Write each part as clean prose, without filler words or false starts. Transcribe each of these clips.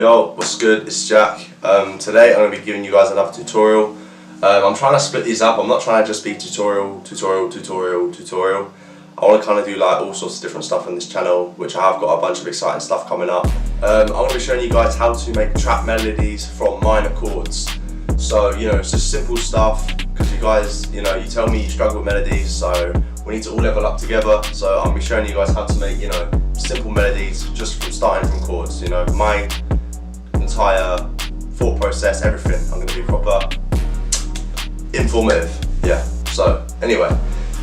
Yo, what's good? It's Jack. Today I'm going to be giving you guys another tutorial. I'm trying to split these up. I'm not trying to just be tutorial. I want to kind of do like all sorts of different stuff on this channel, which I have got a bunch of exciting stuff coming up. I'm going to be showing you guys how to make trap melodies from minor chords. So, it's just simple stuff, because you guys, you tell me you struggle with melodies, so we need to all level up together. So I'm going to be showing you guys how to make, simple melodies just from starting from chords. My entire thought process, everything. I'm going to be proper informative. Yeah, so anyway,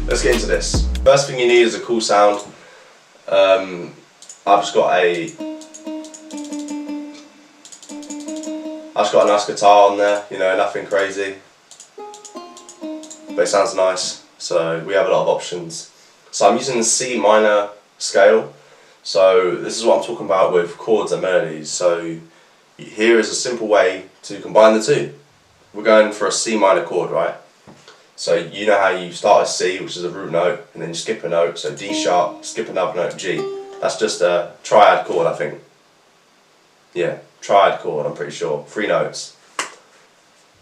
let's get into this. First thing you need is a cool sound. I've just got a nice guitar on there, nothing crazy, but it sounds nice, so we have a lot of options. So I'm using the C minor scale, so this is what I'm talking about with chords and melodies. So here is a simple way to combine the two. We're going for a C minor chord, right? So you know how you start a C, which is a root note, and then you skip a note, so D sharp, skip another note, G. That's just a triad chord, I think. Yeah, triad chord, I'm pretty sure. 3 notes.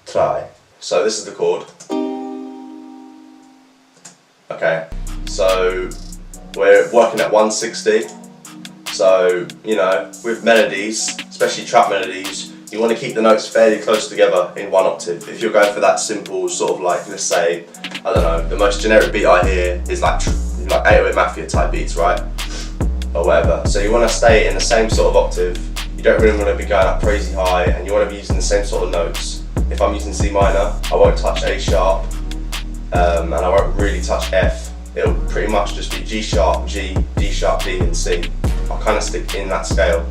Tri. So this is the chord. Okay, so we're working at 160. So, with melodies, especially trap melodies, you want to keep the notes fairly close together in one octave. If you're going for that simple sort of like, let's say, I don't know, the most generic beat I hear is like 808 Mafia type beats, right? Or whatever. So you want to stay in the same sort of octave. You don't really want to be going up crazy high, and you want to be using the same sort of notes. If I'm using C minor, I won't touch A sharp, and I won't really touch F. It'll pretty much just be G sharp, G, D sharp, D, and C. I'll kind of stick in that scale,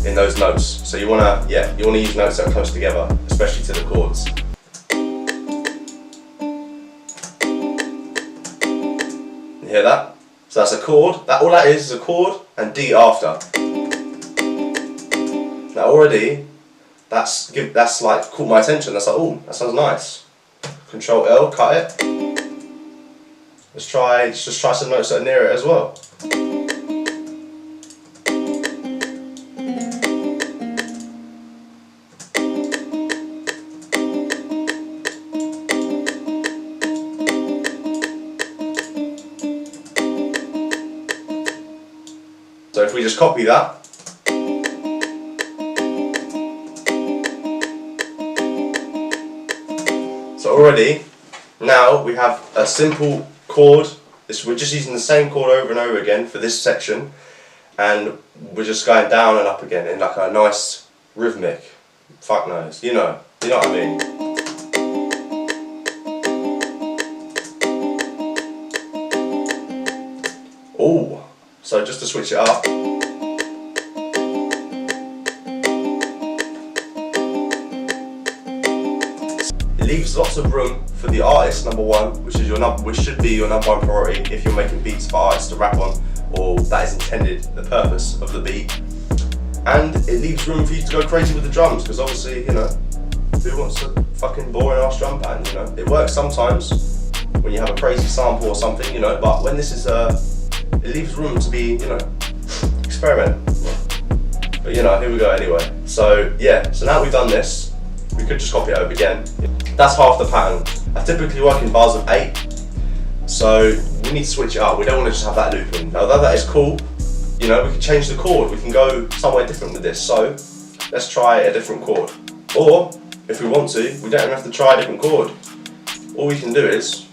in those notes. So you wanna use notes that are close together, especially to the chords. You hear that? So that's a chord. All that is a chord and D after. Now already, that's like caught my attention. That's like, oh, that sounds nice. Control L, cut it. Let's just try some notes that are near it as well. So if we just copy that, so already, now we have a simple chord. We're just using the same chord over and over again for this section, and we're just going down and up again in like a nice rhythmic, fuck knows, you know what I mean. Oh. So just to switch it up, it leaves lots of room for the artist, number one, which should be your number one priority if you're making beats for artists to rap on, or that is intended, the purpose of the beat. And it leaves room for you to go crazy with the drums, because obviously, who wants a fucking boring ass drum band, It works sometimes when you have a crazy sample or something, but when this is it leaves room to be, experiment. But here we go anyway. So yeah, so now we've done this, we could just copy it over again. That's half the pattern. I typically work in bars of 8, so we need to switch it up. We don't want to just have that looping. Now that is cool, we can change the chord. We can go somewhere different with this. So let's try a different chord. Or if we want to, we don't even have to try a different chord. All we can do is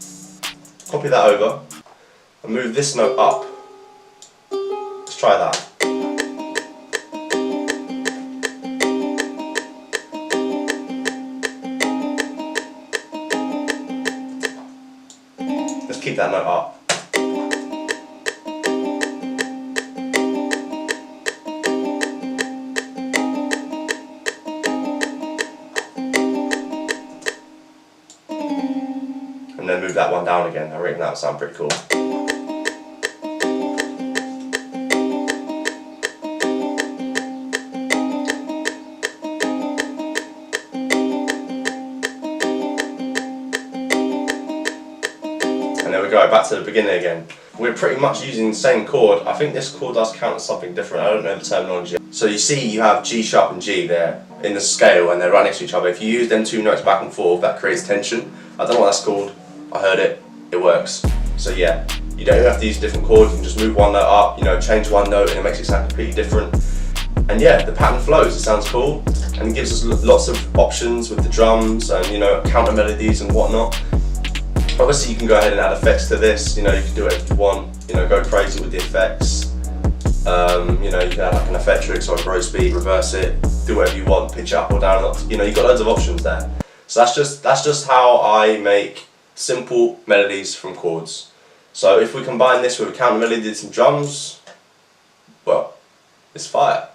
copy that over and move this note up. Let's try that. Let's keep that note up. And then move that one down again. I reckon that would sound pretty cool. And there we go, back to the beginning again. We're pretty much using the same chord. I think this chord does count as something different. I don't know the terminology. So So you see you have G sharp and G there in the scale and they're right next to each other. If you use them two notes back and forth, that creates tension. I don't know what that's called, I heard it, it works. So yeah, you don't even have to use different chords, you can just move one note up, you know, change one note and it makes it sound completely different. And yeah, the pattern flows, it sounds cool, and it gives us lots of options with the drums and, you know, counter melodies and whatnot. Obviously you can go ahead and add effects to this, you know, you can do whatever you want, you know, go crazy with the effects. You know, you can add like an effectrix or a grow speed, reverse it, do whatever you want, pitch it up or down, you know, you've got loads of options there. So that's just how I make simple melodies from chords. So if we combine this with a counter melody and some drums, well, it's fire.